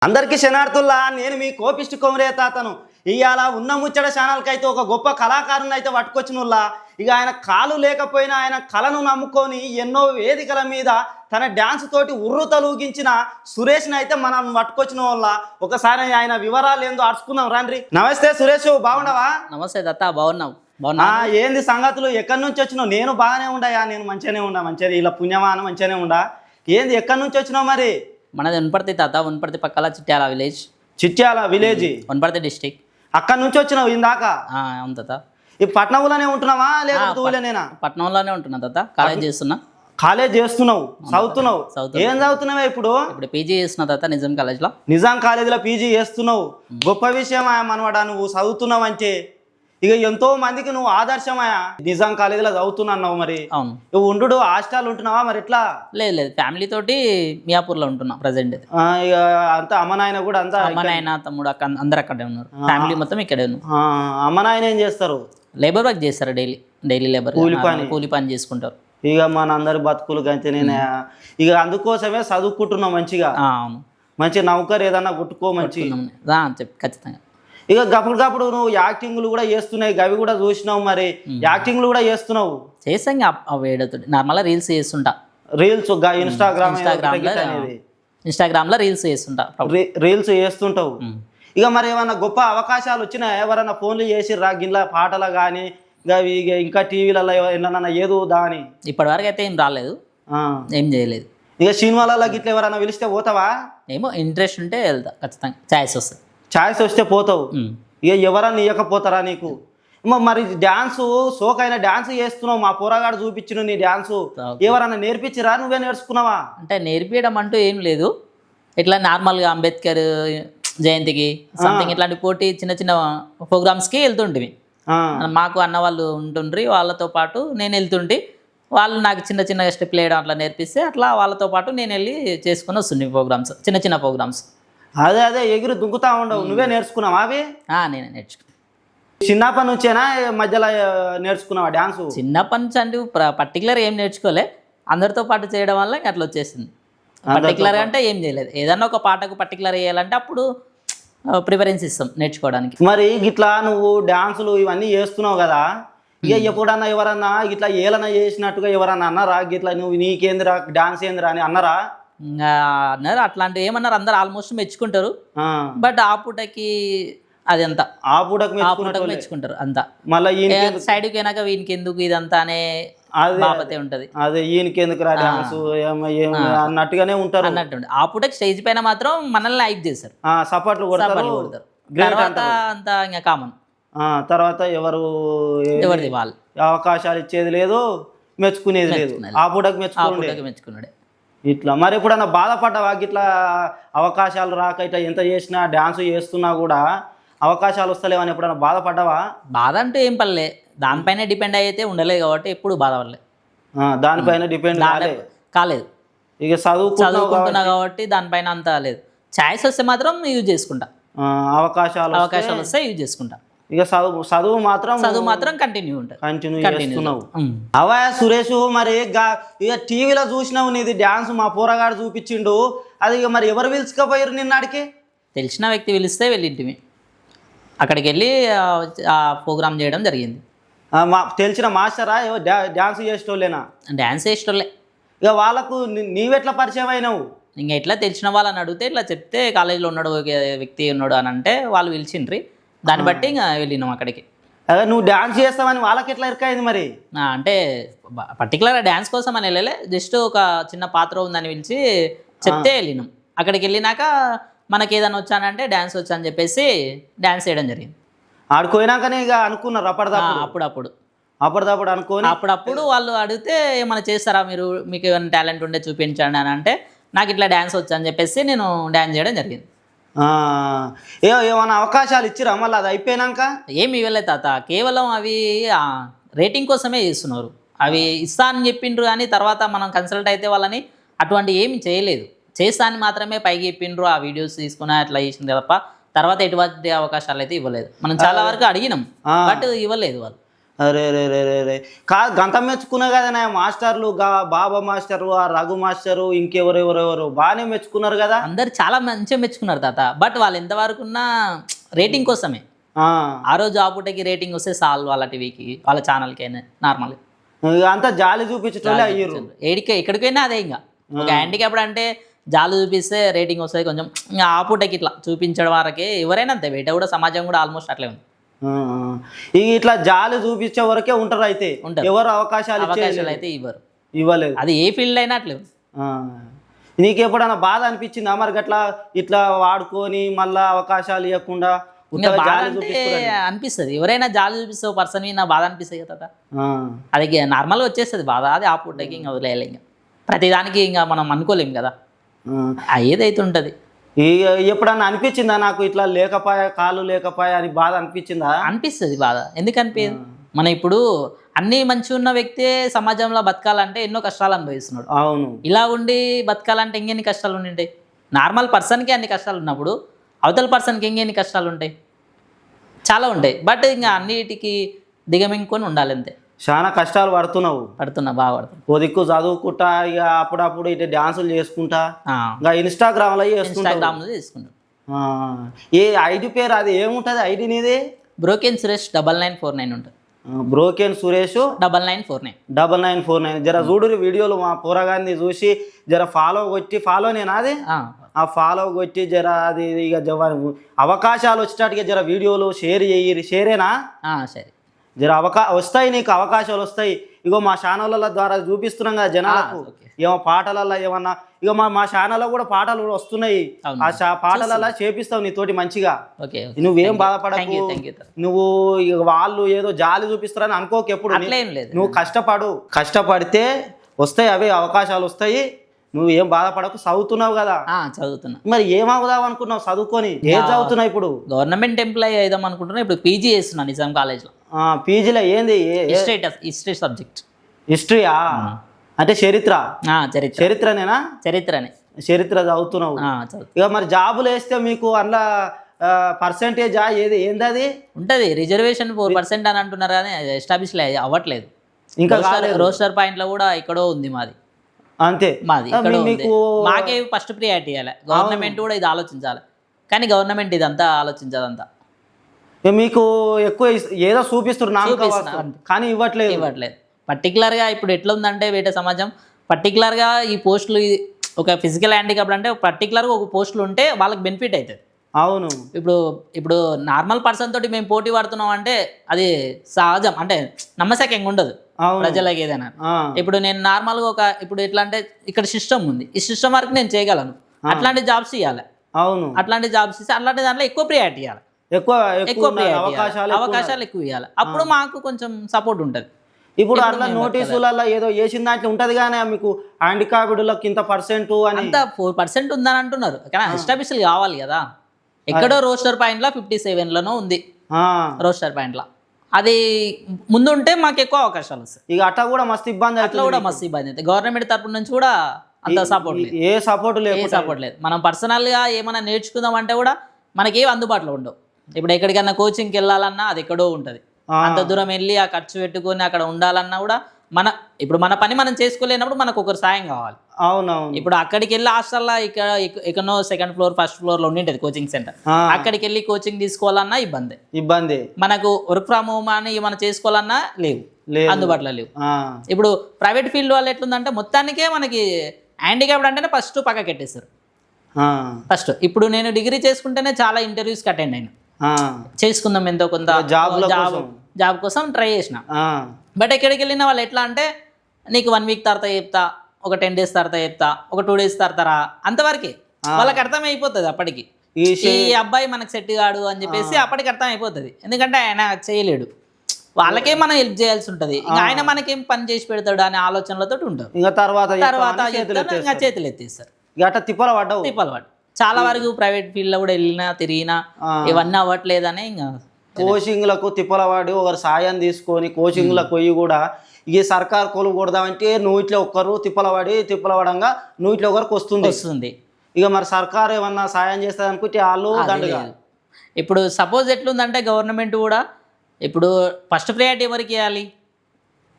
అందరికీ శనార్థుల్లా నేను మీ కోపిష్టి కొమరే తాతను ఇవాళ ఉన్న ముచ్చట ఛానల్కి అయితే ఒక గొప్ప కళాకారుని అయితే పట్టుకొచ్చినుల్లా ఇక ఆయన కాలు లేకపోయినా ఆయన కళను నమ్ముకొని ఎన్నో వేదికల మీద తన డ్యాన్స్ తోటి ఉర్రు తలూగించిన సురేష్ని అయితే మనం పట్టుకొచ్చిన వాళ్ళ ఒకసారి ఆయన వివరాలు ఏందో అడుచుకుందాం రండి. నమస్తే సురేష్, బాగుండవా? నమస్తే దత్త, బాగున్నావు? ఏంది సంగతులు? ఎక్కడి నుంచి వచ్చినావు? నేను బాగానే ఉండయా, నేను మంచిగానే ఉండా, మంచిగా ఇలా పుణ్యమానం మంచిగానే ఉండా. ఏంది ఎక్కడి నుంచి వచ్చినావు మరి? మనది వనపర్తి తాత, వనపర్తి పక్కల Chityal village. Chityal village, Wanaparthy district. అక్కడి నుంచి వచ్చినావు ఇందాక? అవును తాత. ఈ పట్నంలోనే ఉంటున్నావా లేదా ఊళ్ళోనేనా? పట్నంలోనే ఉంటున్నా తాత, కాలేజ్ చేస్తున్నా. కాలేజ్ చేస్తున్నావు, చదువుతున్నావు? ఏం చదువుతున్నావా ఇప్పుడు? ఇప్పుడు పీజీ చేస్తున్నా తాత, నిజాం కాలేజ్లో. నిజాం కాలేజీలో పీజీ చేస్తున్నావు, గొప్ప విషయం మనవాడా. నువ్వు చదువుతున్నావు అంటే ఇక ఎంతో మందికి నువ్వు ఆదర్శమయా. నిజాం కాలేజీలో చదువుతున్నావు, మరి అవును. నువ్వు ఉండు హాస్టల్ ఉంటున్నావా మరి ఎట్లా? లేదు లేదు, ఫ్యామిలీ తోటి మియాపూర్లో ఉంటున్నా ప్రజెంట్. ఇక అంతా అమ్మ నాయన కూడా అంతా? అమ్మ నాయన తమ్ముడు అక్క అందరు అక్కడే ఉన్నారు, ఫ్యామిలీ మొత్తం ఇక్కడే ఉన్నారు. అమ్మ నాయన ఏం చేస్తారు? లేబర్ వర్క్ చేస్తారు, డైలీ లేబర్, కూలి పని చేసుకుంటారు. ఇక మనందరి బతుకులు గంతేనే. ఇక అందుకోసమే చదువుకుంటున్నావు మంచిగా. అవును, మంచి నౌకరు ఏదన్నా కొట్టుకో మంచి. ఖచ్చితంగా. ఇక గప్పుడు నువ్వు యాక్టింగ్లు కూడా చేస్తున్నాయి, గవి కూడా చూసినావు, మరి యాక్టింగ్లు కూడా చేస్తున్నావు? చేస్తాం వేడతోటి నార్మల్గా రీల్స్ చేస్తుంటా. రీల్స్ ఇన్స్టాగ్రామ్లో రీల్స్ చేస్తుంటా, రీల్స్ చేస్తుంటావు. ఇక మరి ఏమన్నా గొప్ప అవకాశాలు వచ్చినా ఎవరన్నా ఫోన్లు చేసిర్రా గిట్లా పాటలు కానీ ఇంకా టీవీలలో ఏమన్నా ఏదో దాని? ఇప్పటివరకు అయితే ఏం రాలేదు, ఏం చేయలేదు. ఇక సినిమాలలో గిట్లా ఎవరన్నా పిలిస్తే పోతావా? ఏమో ఇంట్రెస్ట్ ఉంటే వెళ్తా ఖచ్చితంగా, ఛాయిస్ వస్తుంది. ఛాయిస్ వస్తే పోతావు. ఇక ఎవరన్నా ఇవ్వకపోతారా నీకు? మరి డ్యాన్సు సోకైనా డ్యాన్స్ చేస్తున్నావు, మా పోరగాడు చూపించిన నీ డ్యాన్సు ఎవరన్నా నేర్పించిరా, నువ్వే నేర్చుకున్నావా? అంటే నేర్పించడం అంటూ ఏం లేదు, ఇట్లా నార్మల్గా అంబేద్కర్ జయంతికి సంథింగ్ ఇట్లాంటి పోటీ చిన్న చిన్న ప్రోగ్రామ్స్కి వెళ్తుంటివి. మాకు అన్న వాళ్ళు ఉంటుండ్రి, వాళ్ళతో పాటు నేను వెళ్తుంటే వాళ్ళు నాకు చిన్న చిన్న స్టెప్లు వేయడం అట్లా నేర్పిస్తే అట్లా వాళ్ళతో పాటు నేను వెళ్ళి చేసుకుని వస్తుంది ప్రోగ్రామ్స్, చిన్న చిన్న ప్రోగ్రామ్స్. అదే ఎగురు దుంకుతా ఉండవు, నువ్వే నేర్చుకున్నావా అవి? నేనే నేర్చుకున్నాను. చిన్నప్పటి నుంచేనా మధ్యలో నేర్చుకున్నావా డ్యాన్సు? చిన్నప్పటి నుంచి అంటే పర్టికులర్ ఏం నేర్చుకోలే, అందరితో పాటు చేయడం వల్ల అట్లా వచ్చేసింది. పర్టికులర్గా అంటే ఏం చేయలేదు, ఏదన్నా ఒక పాటకు పర్టికులర్ వేయాలంటే అప్పుడు ప్రిఫరెన్స్ ఇస్తాం నేర్చుకోవడానికి. మరి ఇట్లా నువ్వు డ్యాన్సులు ఇవన్నీ చేస్తున్నావు కదా, ఇక ఎప్పుడన్నా ఎవరన్నా ఇట్లా ఏలన్నా చేసినట్టుగా ఎవరన్నా అన్నారా గిట్లా నువ్వు నీకేందిరా డ్యాన్స్ ఏందిరా అని అన్నారా? అన్నారు, అట్లాంటివి ఏమన్నారు, అందరు ఆల్మోస్ట్ మెచ్చుకుంటారు. బట్ ఆ పూటకి అది అంతా ఆ పూటకు మెచ్చుకుంటారు అంతా. మళ్ళీ సైడ్కి అయినాక వీనికి ఎందుకు ఇదంతా అనే బాపతే ఉంటది. అదే ఈయనకి ఎందుకు రా డాన్స్ అన్నట్టుగానే ఉంటారు అన్నట్టు. ఆ పూటకి స్టేజ్ పైన మాత్రం మనల్ని హైప్ చేస్తారు, సపోర్ట్లు కొడతారు. తర్వాత అంతా ఇంకా కామన్. తర్వాత ఎవరిది వాళ్ళు అవకాశాలు ఇచ్చేది లేదు, మెచ్చుకునేది లేదు. ఆ పూటకి మెచ్చుకున్నాడే. ఇట్లా మరి ఎప్పుడన్నా బాధపడ్డావా? ఇట్లా అవకాశాలు రాక ఇట్లా ఎంత చేసినా డ్యాన్స్ చేస్తున్నా కూడా అవకాశాలు వస్తలేవని ఎప్పుడన్నా బాధపడ్డావా? బాధ అంటూ ఏం పర్లే, దానిపైన డిపెండ్ అయితే ఉండలేదు కాబట్టి ఎప్పుడు బాధపడలే. దానిపైన డిపెండ్ కాలేదు. ఇక చదువుకుంటున్నా కాబట్టి దానిపైన అంత లేదు. ఛాయిస్ వస్తే మాత్రం యూజ్ చేసుకుంటా, అవకాశాలు వస్తే యూజ్ చేసుకుంటా. ఇక చదువు మాత్రం కంటిన్యూ చేస్తున్నావు. అవా సురేష్, మరి ఇక టీవీలో చూసినావు నీది డ్యాన్స్, మా పోరగాడు చూపించిండు, అది ఇక మరి ఎవరు పిలుచుకపోయారు నిన్నాడికి? తెలిసిన వ్యక్తి పిలిస్తే వెళ్ళింటివి, అక్కడికి వెళ్ళి ఆ ప్రోగ్రామ్ చేయడం జరిగింది. తెలిసిన మాస్టరా డ్యాన్స్ చేసేటోళ్ళేనా? డ్యాన్స్ చేసేటోళ్ళే. ఇక వాళ్ళకు నీవెట్లా పరిచయం అయినావు? ఇంకా ఎట్లా తెలిసిన వాళ్ళని అడిగితే ఇట్లా చెప్తే కాలేజీలో ఉన్నాడు వ్యక్తి ఉన్నాడు అని అంటే వాళ్ళు పిలిచిండ్రి, దాన్ని బట్టి ఇంకా వెళ్ళినాం అక్కడికి. అదే నువ్వు డ్యాన్స్ చేస్తావని వాళ్ళకి ఎట్లా ఎరకైంది మరి? అంటే పర్టికులర్ డ్యాన్స్ కోసం అని వెళ్ళలే, జస్ట్ ఒక చిన్న పాత్ర ఉందని పిలిచి చెప్తే వెళ్ళినాం. అక్కడికి వెళ్ళినాక మనకి ఏదైనా వచ్చానంటే డ్యాన్స్ వచ్చాని చెప్పేసి డ్యాన్స్ చేయడం జరిగింది. ఆడుకోయినాకనే ఇక అనుకున్నారు అప్పటిదప్పుడు అనుకోని అప్పుడప్పుడు వాళ్ళు అడిగితే ఏమైనా చేస్తారా మీరు, మీకు ఏమైనా టాలెంట్ ఉంటే చూపించండి అని అంటే నాకు ఇట్లా డ్యాన్స్ వచ్చని చెప్పేసి నేను డ్యాన్స్ చేయడం జరిగింది. ఏమైనా అవకాశాలు ఇచ్చిరా మళ్ళీ అది అయిపోయినాక? ఏమి ఇవ్వలేదు తాత, కేవలం అవి రేటింగ్ కోసమే చేస్తున్నారు. అవి ఇస్తా అని చెప్పిండ్రు కానీ తర్వాత మనం కన్సల్ట్ అయితే వాళ్ళని అటువంటి ఏమి చేయలేదు, చేస్తా అని మాత్రమే పైకి చెప్పిండ్రు. ఆ వీడియోస్ తీసుకుని అట్లా చేసింది తప్ప తర్వాత ఎటువంటి అవకాశాలు అయితే ఇవ్వలేదు. మనం చాలా వరకు అడిగినాం బట్ ఇవ్వలేదు వాళ్ళు. అరే రే రే రే రే కాదు గంత మెచ్చుకున్నా కదా మాస్టర్లు బాబా మాస్టరు ఆ రఘు మాస్టరు ఇంకెవరెవరెవరు బాగానే మెచ్చుకున్నారు కదా. అందరు చాలా మంచిగా మెచ్చుకున్నారు తాత. బట్ వాళ్ళు ఎంతవరకు ఉన్న రేటింగ్ కోసమే. ఆ రోజు ఆ పూటకి రేటింగ్ వస్తే చాలు వాళ్ళ టీవీకి వాళ్ళ ఛానల్కి అయినా నార్మల్ అంతా జాలి చూపించటోళ్ళే అయ్యారు. ఎక్కడికైనా అదే ఇంకా ఒక హ్యాండిక్యాప్డ్ అంటే జాలి చూపిస్తే రేటింగ్ వస్తుంది కొంచెం. ఇంకా ఆ పూటకి ఇట్లా చూపించడం వరకే ఎవరైనా అంతే. బయట కూడా సమాజం కూడా ఆల్మోస్ట్ అట్లే ఉంది. ఇట్లా జాలి చూపించే వరకే ఉంటారు. అయితే ఎవరు అవకాశాలు అయితే ఇవ్వలేదు. అది ఏ ఫీల్డ్ అయినా అట్లే. నీకు ఎప్పుడైనా బాధ అనిపించిందా మరి గట్లా ఇట్లా వాడుకొని మళ్ళా అవకాశాలు ఇవ్వకుండా అనిపిస్తుంది. ఎవరైనా జాలి చూపిస్తే పర్సన్ నా బాధ అనిపిస్తుంది కదా. అది నార్మల్గా వచ్చేస్తుంది బాధ. అది ఆ పూటకి ఇంకా వదిలేయాలి. ఇంకా ప్రతిదానికి ఇంకా మనం అనుకోలేం కదా. ఏదైతే ఉంటుంది. ఎప్పుడన్నా అనిపించిందా నాకు ఇట్లా లేకపోయా కాళ్ళు లేకపోయా అని బాధ అనిపించిందా? అనిపిస్తుంది బాధ. ఎందుకు అనిపించదు? మనం ఇప్పుడు అన్ని మంచిగా ఉన్న వ్యక్తి సమాజంలో బతకాలంటే ఎన్నో కష్టాలు అనుభవిస్తున్నాడు. అవును. ఇలా ఉండి బతకాలంటే ఇంకెన్ని కష్టాలు ఉంటాయి? నార్మల్ పర్సన్కి అన్ని కష్టాలు ఉన్నప్పుడు అవతల పర్సన్కి ఇంకెన్ని కష్టాలు ఉంటాయి? చాలా ఉంటాయి. బట్ ఇంకా అన్నిటికీ దిగమింగుకొని ఉండాలి అంతే. చాలా కష్టాలు పడుతున్నా బాగా పడుతున్నా. ఓ దిక్కు చదువుకుంటా ఇక అప్పుడప్పుడు ఇటు డాన్సులు చేసుకుంటా ఇంకా ఇన్స్టాగ్రామ్లో చేసుకుంటా. ఏ ఐడి పేరు అది ఏముంటుంది? ఐడి నీది? బ్రోకెన్ సురేష్ 9949 ఉంటుంది. బ్రోకెన్ సురేష్ 9949 జర చూడు వీడియోలు మా పోరగాన్ని చూసి జర ఫాలో నేను అది ఆ ఫాలో కొట్టి జర అది ఇక అవకాశాలు వచ్చేటట్టుగా జర వీడియోలు షేర్ చెయ్యి. షేరేనా? సరే. జర వస్తాయి నీకు అవకాశాలు వస్తాయి. ఇగో మా ఛానళ్ళ ద్వారా చూపిస్తున్నాం కదా జనాలకు. ఏమో పాటలలో ఏమన్నా ఇక మా ఛానల్లో కూడా పాటలు వస్తున్నాయి. ఆ పాటలలో చేపిస్తావు నీతోటి మంచిగా. నువ్వేం బాధపడకు. నువ్వు వాళ్ళు ఏదో జాలి చూపిస్తారని అనుకోకు ఎప్పుడు. నువ్వు కష్టపడితే వస్తాయి అవే అవకాశాలు వస్తాయి. నువ్వు ఏం బాధపడకు. చదువుతున్నావు కదా? చదువుతున్నా. మరి ఏమవుదాం అనుకున్నావు చదువుకొని? ఏం చదువుతున్నావు ఇప్పుడు? గవర్నమెంట్ ఎంప్లాయీ అయిదాం అనుకుంటున్నా. ఇప్పుడు పీజీ చేస్తున్నా నిజాం కాలేజ్లో. పీజీలో ఏంది? History subject. హిస్టరీయా? అంటే చరిత్రనేనా? చరిత్ర చదువుతున్నావు. ఇక మరి జాబులు వేస్తే మీకు అందులో పర్సెంటేజ్ ఏంది అది ఉంటుంది? రిజర్వేషన్ 4% అని అంటున్నారు కానీ ఎస్టాబ్లిష్ అవ్వట్లేదు ఇంకా. రోస్టర్ పాయింట్లో కూడా ఎక్కడో ఉంది మాది. అంతే మాది మాకే ఫస్ట్ ప్రియారిటీ ఇవ్వాలి. గవర్నమెంట్ కూడా ఇది ఆలోచించాలి కానీ గవర్నమెంట్ ఇదంతా ఆలోచించదంతా. మీకు ఎక్కువ ఏదో చూపిస్తున్నారు కానీ ఇవ్వట్లేదు. పర్టికులర్గా ఇప్పుడు ఎట్లా ఉందంటే బయట సమాజం పర్టికులర్గా ఈ పోస్టులు ఒక ఫిజికల్ హ్యాండిక్యాప్డ్ అంటే పర్టికులర్గా ఒక పోస్టులు ఉంటే వాళ్ళకి బెనిఫిట్ అవుతుంది. అవును. ఇప్పుడు నార్మల్ పర్సన్ తోటి మేము పోటీ పడుతున్నాం అంటే అది సహజం. అంటే నమ్మశక్యంగా ఉండదు ప్రజలకి ఏదైనా. ఇప్పుడు నేను నార్మల్గా ఇప్పుడు ఎట్లా అంటే ఇక్కడ సిస్టమ్ ఉంది. ఈ సిస్టమ్ వరకు నేను చేయగలను. అట్లాంటి జాబ్స్ ఇవ్వాలి. అవును. అట్లాంటి జాబ్స్ ఇస్తే అట్లాంటి దాంట్లో ఎక్కువ ప్రియారిటీ ఇవ్వాలి. ఎక్కువ అవకాశాలు ఎక్కువ ఇవ్వాలి. అప్పుడు మాకు కొంచెం సపోర్ట్ ఉంటుంది. ఇప్పుడు అట్లా నోటీసులలో ఏదో వేసిన దాంట్లో ఉంటది కానీ మీకు హ్యాండిక్యాప్డ్లకు ఇంత పర్సెంట్ అని అంత 4% ఉందని అంటున్నారు. కానీ ఎస్టాబ్లిష్ కావాలి కదా. ఎక్కడో రోస్టర్ పాయింట్లో 57లోనో ఉంది. రోస్టర్ పాయింట్లో అది ముందు ఉంటే మాకు ఎక్కువ అవకాశాలు వస్తాయి. ఇక అట్లా కూడా మస్తు ఇబ్బంది అవుతుంది. గవర్నమెంట్ తరపు నుంచి కూడా అంత సపోర్ట్ లేదు. ఏ సపోర్ట్ లేదు. మనం పర్సనల్గా ఏమైనా నేర్చుకుందాం అంటే కూడా మనకి అందుబాటులో ఉండవు. ఇప్పుడు ఎక్కడికైనా కోచింగ్కి వెళ్ళాలన్నా అది ఎక్కడో ఉంటుంది. అంత దూరం వెళ్ళి ఆ ఖర్చు పెట్టుకొని అక్కడ ఉండాలన్నా కూడా మన పని మనం చేసుకోలేనప్పుడు మనకు ఒకరు సాయం కావాలి. అవునవును. ఇప్పుడు అక్కడికి వెళ్ళి హాస్టల్లో ఎక్కడో 2nd floor 1st floorలో ఉండింటది కోచింగ్ సెంటర్. అక్కడికి వెళ్ళి కోచింగ్ తీసుకోవాలన్నా ఇబ్బంది. మనకు వర్క్ ఫ్రమ్ హోమ్ అని మనం చేసుకోవాలన్నా లేవు, అందుబాటులో లేవు. ఇప్పుడు ప్రైవేట్ ఫీల్డ్ వాళ్ళు ఎట్లుందంటే మొత్తానికే మనకి హ్యాండిక్యాప్డ్ అంటేనే ఫస్ట్ పక్కకెట్టేస్తారు. ఫస్ట్ ఇప్పుడు నేను డిగ్రీ చేసుకుంటేనే చాలా ఇంటర్వ్యూస్కి అటెండ్ అయినా. చేసుకుందాం ఎంతో కొంత జాబ్ కోసం ట్రై చేసిన. బట్ ఎక్కడికి వెళ్ళిన వాళ్ళు ఎట్లా అంటే నీకు 1 week తర్వాత చెప్తా, ఒక 10 days తర్వాత చెప్తా, ఒక 2 days తర్తారా, అంతవరకే వాళ్ళకి అర్థమైపోతుంది. అప్పటికి ఈ అబ్బాయి మనకు సెట్ కాడు అని చెప్పేసి అప్పటికి అర్థం అయిపోతుంది. ఎందుకంటే ఆయన చేయలేడు, వాళ్ళకే మనం హెల్ప్ చేయాల్సి ఉంటుంది. ఇంకా ఆయన మనకేం పని చేసి పెడతాడు అనే ఆలోచనలతో ఉంటారు. ఇంకా తర్వాత చేతులు ఎత్తేస్తారు. తిప్పలు పడ్డావు. చాలా వరకు ప్రైవేట్ ఫీల్డ్ లో కూడా తిరిగినా ఇవన్నీ అవ్వట్లేదని ఇంకా కోచింగ్లకు తిప్పలవాడి ఒకరు సాయం తీసుకొని కోచింగ్లకు పోయి కూడా ఈ సర్కార్ కొలువు కొడదామంటే నువ్వు ఇట్లా ఒక్కరు తిప్పలవడంగా నువ్వు ఇట్లా ఒకరికి వస్తుంది. ఇక మరి సర్కార్ ఏమన్నా సాయం చేస్తుంది అనుకుంటే వాళ్ళు దండగా. ఇప్పుడు సపోజ్ ఎట్లుందంటే గవర్నమెంట్ కూడా ఇప్పుడు ఫస్ట్ ప్రయారిటీ ఎవరికి ఇవ్వాలి?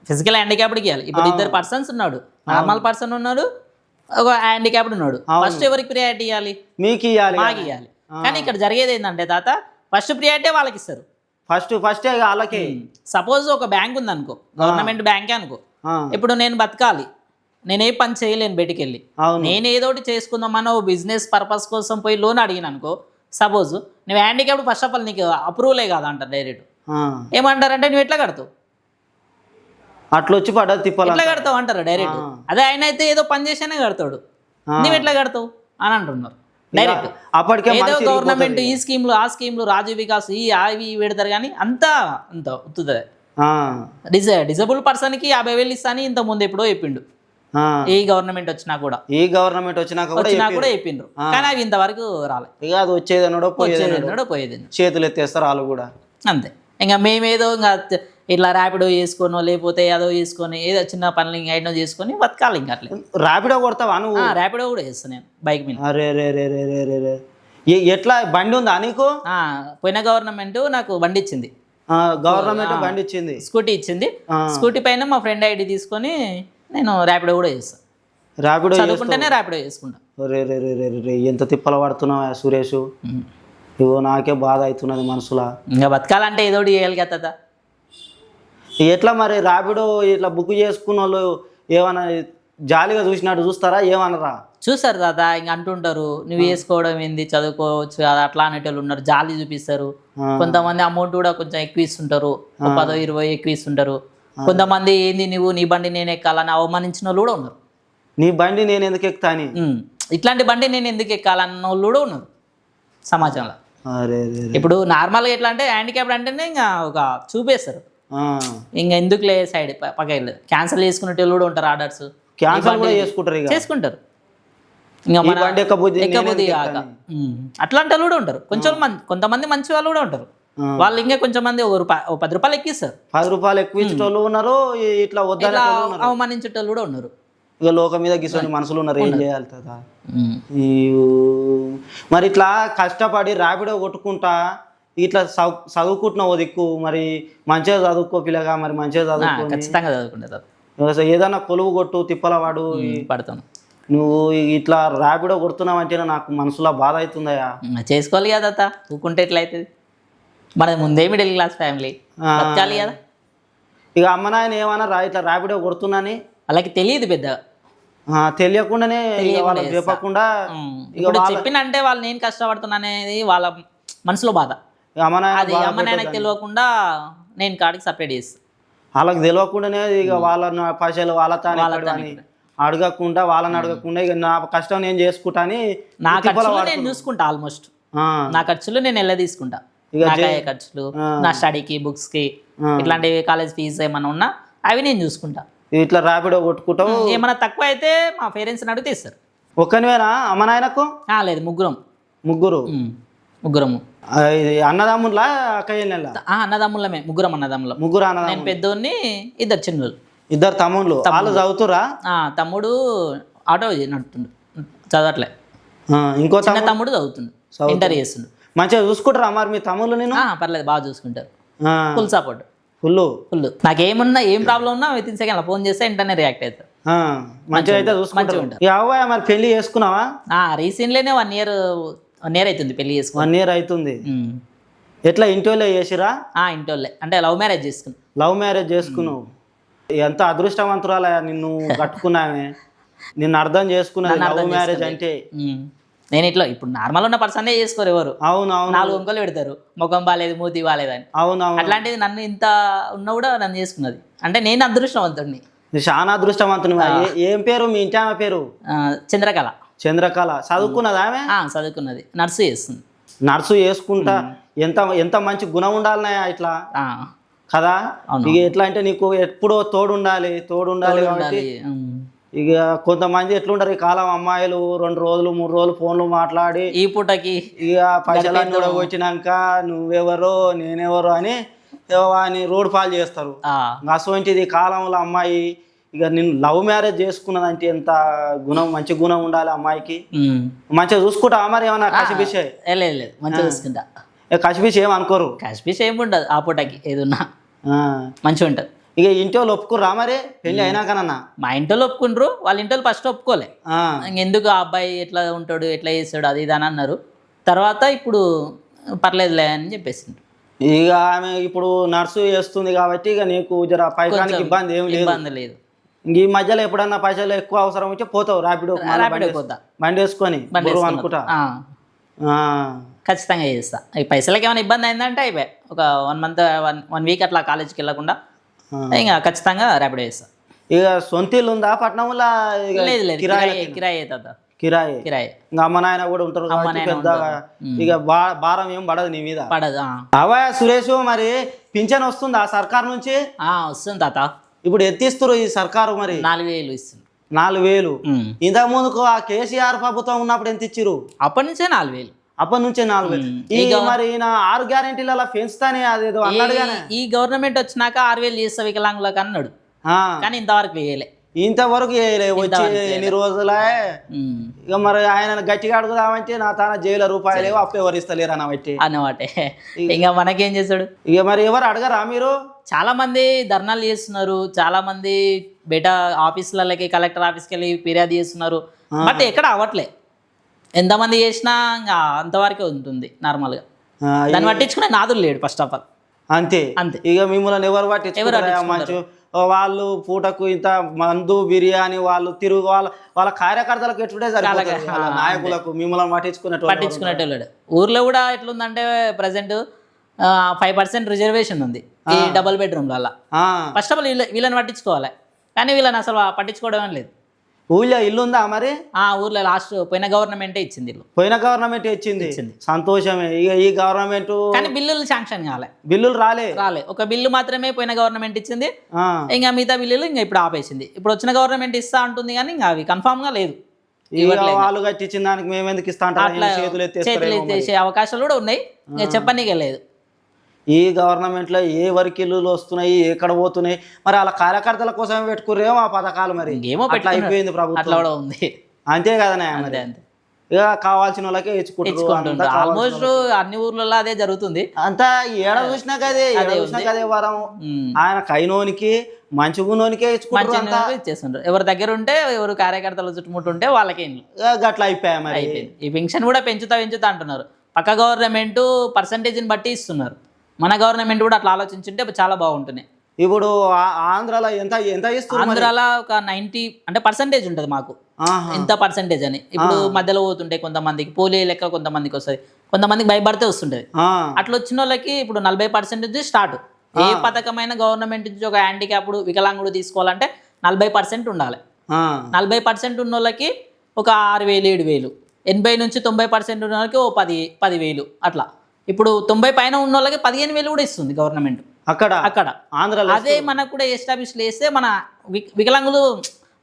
ఫిజికల్ హ్యాండిక్యాప్డ్కి ఇవ్వాలి. ఇప్పుడు ఇద్దరు పర్సన్స్ ఉన్నాడు, నార్మల్ పర్సన్ ఉన్నాడు, ఒక హ్యాండిక్యాప్డ్ ఉన్నాడు. ఫస్ట్ ఎవరికి ప్రయారిటీ ఇవ్వాలి? మీకు ఇవ్వాలి, మాకు ఇవ్వాలి. కానీ ఇక్కడ జరిగేది ఏంటంటే తాత, ఫస్ట్ ప్రియారిటీ వాళ్ళకి ఇస్తారు. ఫస్ట్ వాళ్ళకి. సపోజ్ ఒక బ్యాంక్ ఉంది అనుకో, గవర్నమెంట్ బ్యాంకే అనుకో. ఇప్పుడు నేను బతకాలి, నేను ఏ పని చేయలేను బయటికి వెళ్ళి, నేను ఏదో ఒకటి చేసుకుందామన్న ఓ బిజినెస్ పర్పస్ కోసం పోయి లోన్ అడిగిన అనుకో, సపోజ్ నువ్వు హ్యాండిక్యాప్డ్, ఫస్ట్ ఆఫ్ ఆల్ నీకు అప్రూవలే కాదు అంటారు డైరెక్ట్. ఏమంటారంటే నువ్వు ఎట్లా కడతావు, అట్లా వచ్చి పడ్డది తిప్పాలి, ఎట్లా కడతావు అంటారు డైరెక్ట్. అదే ఆయన అయితే ఏదో పని చేసేనే కడతాడు, నువ్వు ఎట్లా కడతావు అని అంటున్నారు డైరెక్ట్. అప్పటికే ఏదో గవర్నమెంట్ ఈ స్కీమ్లు ఆ స్కీమ్లు రాజీవ్ వికాస్ అవి పెడతారు, కానీ అంతా ఉత్తుతుంది. డిజబుల్ పర్సన్కి 50,000 ఇస్తాను ఇంత ముందు ఎప్పుడో చెప్పిండు, ఈ గవర్నమెంట్ వచ్చినా కూడా కూడా చెప్పిండ్రు, కానీ అవి ఇంతవరకు రాలేదు. ఇక అది వచ్చేదన్నాడో పోయేది, చేతులు ఎత్తేస్తారు వాళ్ళు కూడా అంతే. ఇంకా మేమేదో ఇంకా ఇట్లా ర్యాపిడో చేసుకోనో లేకపోతే ఏదో చేసుకొని ఏదో చిన్న పనులు ఇంకా ఎన్నో చేసుకొని బతకాలి. ఇంకా అట్లే ర్యాపిడో కొడతావా నువ్వు? ర్యాపిడో కూడా చేస్తాను నేను బైక్ మీద. అరే రే రే రే రే రే ఎట్లా బండి ఉందా నీకు? పోయిన గవర్నమెంట్ నాకు బండి ఇచ్చింది, గవర్నమెంట్ బండి ఇచ్చింది, స్కూటీ ఇచ్చింది. స్కూటీ పైన మా ఫ్రెండ్ ఐడి తీసుకొని నేను ర్యాపిడో కూడా చేస్తాను. ర్యాపిడో చదువుకుంటేనే ర్యాపిడో చేసుకుంటా. రే రే రే రే రే ఎంత తిప్పల పడుతున్నావా సురేష్? ఇవో నాకే బాధ అవుతున్నది మనసులా. ఇంకా బతకాలంటే ఏదో ఒకటి చేయాలి కదా. ఎట్లా మరి ర్యాపిడో ఇట్లా బుక్ చేసుకున్న వాళ్ళు ఏమన్నా జాలిగా చూసినట్టు చూస్తారా, ఏమనరా? చూస్తారు తాత, ఇంకా అంటుంటారు నువ్వు వేసుకోవడం ఏంది, చదువుకోవచ్చు అది అట్లా అనేటోళ్ళు ఉన్నారు, జాలి చూపిస్తారు. కొంతమంది అమౌంట్ కూడా కొంచెం ఎక్కువ ఇస్తుంటారు, 10-20 ఎక్కువ ఇస్తుంటారు. కొంతమంది ఏంది నువ్వు నీ బండి నేను ఎక్కాలని అవమానించిన వాళ్ళు కూడా ఉన్నారు. నీ బండి నేను ఎందుకు ఎక్కుతా అని, ఇట్లాంటి బండి నేను ఎందుకు ఎక్కాలన్న వాళ్ళు కూడా ఉన్నారు సమాజంలో. ఇప్పుడు నార్మల్గా ఎట్లా అంటే హ్యాండిక్యాప్డ్ అంటేనే ఇంకా ఒక చూపేస్తారు, ఇంకా ఎందుకులే సైడ్ పక్క వెళ్ళదు. క్యాన్సిల్ చేసుకునే కూడా ఉంటారు, ఆర్డర్స్ చేసుకుంటారు. ఇంకా మన ఎక్కబుద్ధి కాక అట్లాంటి వాళ్ళు కూడా ఉంటారు. కొంతమంది మంచి వాళ్ళు కూడా ఉంటారు, వాళ్ళు ఇంకా కొంచెం మంది 10 రూపాయలు ఎక్కిస్తారు, 10 రూపాయలు ఎక్కువ ఇచ్చేటోళ్ళు ఉన్నారు, ఇట్లా అవమానించేటోళ్ళు కూడా ఉన్నారు. ఇక లోకం మీద గిసోని మనుషులు ఉన్నారు, ఏం చేయాలి కదా. మరి ఇట్లా కష్టపడి ర్యాపిడో కొట్టుకుంటా ఇట్లా చదువుకుంటున్నావు దిక్కు, మరి మంచిగా చదువుకో పిల్లగా, మరి మంచిగా చదువుకో, ఖచ్చితంగా చదువుకుంటారు. ఏదైనా కొలువు కొట్టు తిప్పలవాడు పడతాను. నువ్వు ఇట్లా ర్యాపిడో కొడుతున్నావు అంటే నాకు మనసులో బాధ అవుతుందయా. చేసుకోవాలి కదా, ఊకుంటే ఎట్లా అవుతుంది, మనది ముందే మిడిల్ క్లాస్ ఫ్యామిలీ, బతకాలి కదా. ఇక అమ్మ నాయన ఏమన్నా ఇట్లా ర్యాపిడో కొడుతున్నాని వాళ్ళకి తెలియదు, పెద్ద తెలియకుండానే చెప్పకుండా ఇప్పుడు చెప్పినంటే వాళ్ళు నేను కష్టపడుతున్నా అనేది వాళ్ళ మనసులో బాధ. అది అమ్మ నాయనకి తెలియకుండా నేను కాడికి సపరేట్ చేస్తాను. వాళ్ళకి తెలియకుండానే ఇక వాళ్ళ పైసలు వాళ్ళతో అడగకుండా వాళ్ళని అడగకుండా ఇక నా కష్టం నేను చేసుకుంటా అని నా ఖర్చులు నేను చూసుకుంటా. ఆల్మోస్ట్ నా ఖర్చులు నేను ఎలా తీసుకుంటా, ఖర్చులు నా స్టడీకి బుక్స్కి ఇట్లాంటివి కాలేజ్ ఫీజు ఏమైనా ఉన్నా అవి నేను చూసుకుంటా. ఇట్లా ర్యాపిడో కొట్టుకుంటావు, ఏమైనా తక్కువ అయితే మా పేరెంట్స్ని అడిగితే ఇస్తారు. ఒక్కనివేనా అమ్మ నాయనకు? లేదు, ముగ్గురు అన్నదమ్ములా అక్కయ్యల? అన్నదమ్ములమే, ముగ్గురు అన్నదమ్ములం. నేను పెద్దోన్ని, 2 చిన్నోళ్ళు, 2 తమ్ముళ్ళు. వాళ్ళు చదువుతురా? తమ్ముడు ఆటో నడుపుతుండు, చదవట్లే. ఇంకో చిన్న తమ్ముడు చదువుతుండు, ఇంటర్ చేస్తుండు. మంచిగా చూసుకుంటారా మరి మీ తమ్ముళ్ళు? నేను పర్లేదు, బాగా చూసుకుంటారు, ఫుల్ సపోర్ట్. ఫుల్ నాకేమున్నా ఏం ప్రాబ్లం ఉన్నా వితిన్ సెకండ్ ఫోన్ చేస్తే వెంటనే రియాక్ట్ అవుతారు. మంచిగా అయితే చూసుకుంటారు. మరి పెళ్లి చేసుకున్నావా? రీసెంట్లీనే 1 ఇయర్ అవుతుంది పెళ్లి చేసుకుని. 1 ఇయర్ అవుతుంది. ఎట్లా ఇంటోళ్ళే చేసిరా? ఇంటోళ్ళే, అంటే లవ్ మ్యారేజ్ చేసుకున్నావు. లవ్ మ్యారేజ్ చేసుకున్నావు. ఎంత అదృష్టవంతురాలా నిన్ను కట్టుకున్నామే, నిన్ను అర్థం చేసుకున్నది లవ్ మ్యారేజ్ అంటే. నేను ఇట్లా ఇప్పుడు నార్మల్ ఉన్న పర్సనే చేసుకోరు ఎవరు. అవును, 4 వంకలు పెడతారు, ముఖం బాగాలేదు, మూతి బాగాలేదని. అవునవును. అట్లాంటిది నన్ను ఇంత ఉన్నా కూడా నన్ను చేసుకున్నది అంటే నేను అదృష్టవంతుడిని, చాలా అదృష్టవంతుని. ఏం పేరు మీ ఇంటి ఆమె పేరు? చంద్రకళ. చదువుకున్నది ఆమె? చదువుకున్నది, నర్సు చేస్తుంది. నర్సు చేసుకుంటా ఎంత మంచి గుణం ఉండాలన్నాయా ఇట్లా కదా. ఇక ఎట్లా అంటే నీకు ఎప్పుడో తోడుండాలి కాబట్టి. ఇక కొంతమంది ఎట్లుంటారు ఈ కాలం అమ్మాయిలు 2 రోజులు 3 రోజులు ఫోన్లు మాట్లాడి ఈ పూటకి ఇక పైసలన్నీ కూడా వచ్చినాక నువ్వెవరో నేనెవరో అని రోడ్ పాలు చేస్తారు. అసోంటిది కాలంలో అమ్మాయి ఇక నేను లవ్ మ్యారేజ్ చేసుకున్నదంటే ఎంత మంచి గుణం ఉండాలి అమ్మాయికి. మంచిగా చూసుకుంటా మరి ఏమన్నా కసిపిసే? లేదు, మంచిగా చూసుకుంటా. కసిపిసి ఏం అనుకోరు. క్యాష్ పీస్ ఏమి ఉండదు ఆ పూటకి ఏదున్నా ఆ. మంచిగా ఉంటుంది. ఇక ఇంటి వాళ్ళు ఒప్పుకుర్రా మరి పెళ్ళి అయినాకనన్నా? మా ఇంట్లో ఒప్పుకుండ్రు, వాళ్ళ ఇంట్లో ఫస్ట్ ఒప్పుకోలే. ఆ. ఎందుకు ఆ అబ్బాయి ఎట్లా ఉంటాడు ఎట్లా చేస్తాడు అది ఇది అని అన్నారు. తర్వాత ఇప్పుడు పర్లేదులే అని చెప్పేసిండ్రు. ఇక ఆమె ఇప్పుడు నర్సు చేస్తుంది కాబట్టి ఇక నీకు జర పైకానికి కొంచెం ఇబ్బంది ఏం లేదు. ఇబ్బంది లేదు. ఇంక ఈ మధ్యలో ఎప్పుడన్నా పైసలు ఎక్కువ అవసరం వచ్చి పోతావు ర్యాపిడో ర్యాపిడో పోతా. బండి వేసుకొని బండి బుర్రు వేసుకున్నా. అనుకుంటా. ఆ, ఆ. ఖచ్చితంగా చేస్తా. ఈ పైసలకి ఏమైనా ఇబ్బంది అయిందంటే అయిపోయి ఒక 1 మంత్ 1 వీక్ అట్లా కాలేజీకి వెళ్ళకుండా ఇంకా ఖచ్చితంగా ర్యాపిడో చేస్తా. ఇక సొంత ఇల్లు ఉందా పట్నంలో? లేదు లేదు, కిరాయి అవుతుందా? కిరాయి. కిరాయి ఇంకా అమ్మ నాయన కూడా ఉంటారు కాబట్టి పెద్దగా ఇక భారం ఏం పడదు నీ మీద. పడదు. అవయా సురేష్, మరి పింఛన్ వస్తుందా సర్కార్ నుంచి? వస్తుంది తాత. ఇప్పుడు ఎత్తిస్తారు ఈ సర్కారు మరి 4,000 ఇస్తుంది. 4,000. ఇంతకు ముందుకు ఆ కేసీఆర్ ప్రభుత్వం ఉన్నప్పుడు ఎంత ఇచ్చిరు? అప్పటి నుంచే 4,000. అప్పటి నుంచే 4,000. మరి ఈయన 6 గ్యారెంటీల పెంచుతానే అదేదో అన్నాడు కానీ ఈ గవర్నమెంట్ వచ్చినాక 6,000 చేస్తా వికలాంగులకు అన్నాడు, కానీ ఇంతవరకు వేయలే. ఇంతవరకు వచ్చి ఎన్ని రోజులే. ఇక మరి ఆయన గట్టిగా అడుగుదామంటే నా తాన జైలు రూపాయలు అప్పు ఎవరు ఇస్తలేరు అన్నబట్టి అన్నమాటే. ఇంకా మనకేం చేస్తాడు? ఇక మరి ఎవరు అడగరా మీరు? చాలా మంది ధర్నాలు చేస్తున్నారు, చాలా మంది బయట ఆఫీసులకి కలెక్టర్ ఆఫీస్కి వెళ్ళి ఫిర్యాదు చేస్తున్నారు, బట్ ఎక్కడ అవ్వట్లే. ఎంతమంది చేసినా ఇంకా అంతవరకే ఉంటుంది నార్మల్గా. దాన్ని పట్టించుకునే నాదులు లేడు ఫస్ట్ ఆఫ్ ఆల్. అంతే అంతే. ఇక మిమ్మల్ని ఎవరు పట్టించుకుంటారు? మంచి వాళ్ళు పూటకు ఇంత మందు బిర్యానీ వాళ్ళు తిరుగు వాళ్ళ కార్యకర్తలకు ఎట్లుంటే సరిపోతుంది, నాయకులకు మిమ్మల్ని పట్టించుకునేట్టు లేడు. ఊర్లో కూడా ఎట్లుందంటే ప్రజెంట్ 5% రిజర్వేషన్ ఉంది ఈ డబుల్ బెడ్రూమ్లలో. ఫస్ట్ ఆఫ్ ఆల్ వీళ్ళని పట్టించుకోవాలి, కానీ వీళ్ళని అసలు పట్టించుకోవడం లేదు. ఊళ్ళో ఇల్లు ఉందా మరి? ఊర్లో లాస్ట్ పోయిన గవర్నమెంటే ఇచ్చింది ఇల్లు. పోయిన గవర్నమెంట్ ఇచ్చింది, సంతోషమే. ఇక ఈ గవర్నమెంట్ కానీ బిల్లులు శాంక్షన్ కాలే, బిల్లులు రాలే. ఒక బిల్లు మాత్రమే పోయిన గవర్నమెంట్ ఇచ్చింది, ఇంకా మిగతా బిల్లులు ఇంకా ఇప్పుడు ఆపేసింది. ఇప్పుడు వచ్చిన గవర్నమెంట్ ఇస్తా అంటుంది కానీ ఇంకా అవి కన్ఫామ్ గా లేదు. వాళ్ళు కట్టించిన దానికి మేము ఎందుకు ఇస్తా అట్లా చేతులు ఎత్తేసే అవకాశాలు కూడా ఉన్నాయి, ఇంకా చెప్పనీకే లేదు. ఈ గవర్నమెంట్లో ఏ వరకిల్లులు వస్తున్నాయి, ఎక్కడ పోతున్నాయి, మరి వాళ్ళ కార్యకర్తల కోసమే పెట్టుకురేమో ఆ పథకాలు. మరి ఏమో అయిపోయింది ప్రభుత్వం, అట్లా కూడా ఉంది. అంతే కదనే. ఇక కావాల్సిన వాళ్ళకే ఇచ్చుకుంటుంటారు. ఆల్మోస్ట్ అన్ని ఊర్లలో అదే జరుగుతుంది. అంతా ఏడ చూసినా కదే వరం. ఆయన కైనోనికి మంచిగునోనికే ఇచ్చేస్తుంటారు. ఎవరి దగ్గర ఉంటే ఎవరు కార్యకర్తలు చుట్టుముట్టుంటే వాళ్ళకే అట్లా అయిపోయా. మరి ఈ పెన్షన్ కూడా పెంచుతా అంటున్నారు. పక్క గవర్నమెంట్ పర్సంటేజ్ని బట్టి ఇస్తున్నారు, మన గవర్నమెంట్ కూడా అట్లా ఆలోచించుంటే చాలా బాగుంటుంది. ఇప్పుడు ఆంధ్రాలో ఎంత ఎంత ఇస్తుంది? ఆంధ్రాలో ఒక 90 అంటే పర్సంటేజ్ ఉంటుంది మాకు, ఎంత పర్సంటేజ్ అని. ఇప్పుడు మధ్యలో పోతుంటే కొంతమందికి పోలియో లెక్క కొంతమందికి వస్తుంది, కొంతమందికి భయపడితే వస్తుంటది. అట్లా వచ్చిన వాళ్ళకి ఇప్పుడు 40% స్టార్ట్. ఏ పథకమైన గవర్నమెంట్ నుంచి ఒక హ్యాండిక్యాప్డ్ వికలాంగుడు తీసుకోవాలంటే 40% ఉండాలి. 40% ఉన్న వాళ్ళకి ఒక 6,000 7,000, 80 నుంచి 90% ఉన్న వాళ్ళకి ఓ 10,000 అట్లా. ఇప్పుడు 90 పైన ఉన్న వాళ్ళకి 15,000 కూడా ఇస్తుంది గవర్నమెంట్ అక్కడ ఆంధ్రాలో. అదే మనకు కూడా ఎస్టాబ్లిష్ చేస్తే మన వికలాంగులు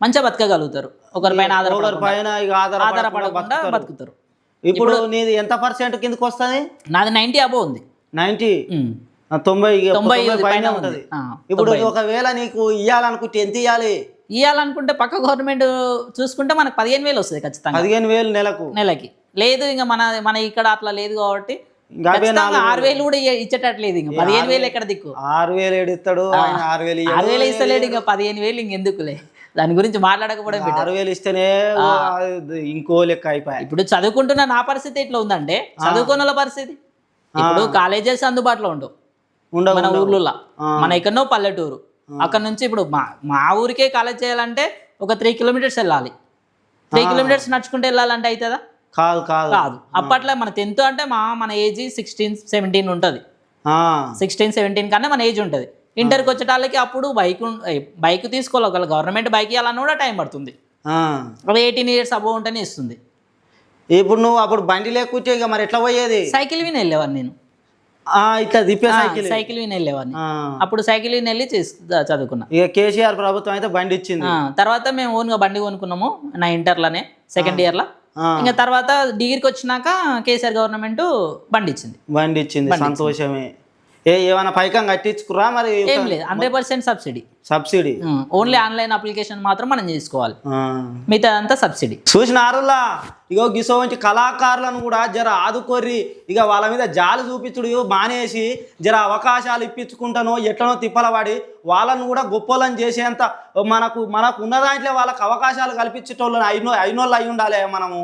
మంచిగా బతకగలుగుతారు, ఒకరిపైన ఆధారపడకుండా బతుకుతారు. ఇప్పుడు నీది ఎంత పర్సెంట్ కిందకి వస్తుంది? నాది 90 అబోవ్ ఉంది. 90 90 పైన ఉంటుంది. ఇప్పుడు ఒకవేళ నీకు ఇవ్వాలనుకుంటే ఎంత ఇవ్వాలనుకుంటే పక్క గవర్నమెంట్ చూసుకుంటే మనకు 15,000 వస్తుంది ఖచ్చితంగా. 15,000 నెలకి. లేదు ఇంకా మన ఇక్కడ అట్లా లేదు కాబట్టి 6,000 కూడా ఇచ్చేటట్లేదు. ఇంకా 15,000 ఎక్కడ దిక్కు? 6,000 ఇస్తాడు, 6,000 ఇస్తలేడు, ఇంకా 15,000 ఇంకెందుకులే, దాని గురించి మాట్లాడకపోవడం. 6,000 ఇస్తేనే ఇంకో లెక్క అయిపోయాయి. ఇప్పుడు చదువుకుంటున్న నా పరిస్థితి ఎట్లా ఉందంటే, చదువుకున్న వాళ్ళ పరిస్థితి ఇప్పుడు కాలేజెస్ అందుబాటులో ఉండవు మన ఊర్లలో. మన ఎక్కడనో పల్లెటూరు, అక్కడ నుంచి ఇప్పుడు మా ఊరికే కాలేజ్ చేయాలంటే ఒక 3 కిలోమీటర్స్ వెళ్ళాలి. 3 కిలోమీటర్స్ నడుచుకుంటే వెళ్ళాలంటే అవుతుందా? కాదు. అప్పట్లో మన 10th అంటే మన ఏజ్ 16-17 ఉంటుంది. 16-17 కన్నా మన ఏజ్ ఉంటుంది. ఇంటర్కి వచ్చేటాళ్ళకి అప్పుడు బైక్ తీసుకోవాలి, ఒకవేళ గవర్నమెంట్ బైక్ ఇవ్వాలన్నా కూడా టైం పడుతుంది. అది 18 years అబోవ్ ఉంటేనే ఇస్తుంది. ఇప్పుడు నువ్వు అప్పుడు బండి లేకుంటే ఇక మరి ఎట్లా పోయేది? సైకిల్ విని వెళ్ళేవాడిని నేను. ఇట్లా దిప్పే సైకిల్ విని వెళ్ళేవాడిని. అప్పుడు సైకిల్ విని వెళ్ళి చదువుకున్నా. ఇక కేసీఆర్ ప్రభుత్వం అయితే బండి ఇచ్చింది. తర్వాత మేము ఓన్గా బండి కొనుక్కున్నాము నా ఇంటర్లోనే, 2nd year. ఇంకా తర్వాత డిగ్రీకి వచ్చినాక కేసీఆర్ గవర్నమెంట్ బండి ఇచ్చింది. సంతోషమే. ఏమైనా పైకం కట్టించుకురా మరి ఏం లేదు 100% subsidy. Subsidy only online application మాత్రం మనం చేసుకోవాలి, మిగతా అంతా సబ్సిడీ. చూసినారులా ఇగో గిసోంటి కళాకారులను కూడా జర ఆదుకొర్రి, ఇక వాళ్ళ మీద జాలి చూపించుడు మానేసి జర అవకాశాలు ఇప్పించుకుంటానో ఎట్లనో తిప్పలవాడి వాళ్ళను కూడా గొప్పలను చేసేంత మనకు ఉన్న దాంట్లో వాళ్ళకి అవకాశాలు కల్పించేటోళ్ళని అయినోళ్ళు అయి ఉండాలి మనము.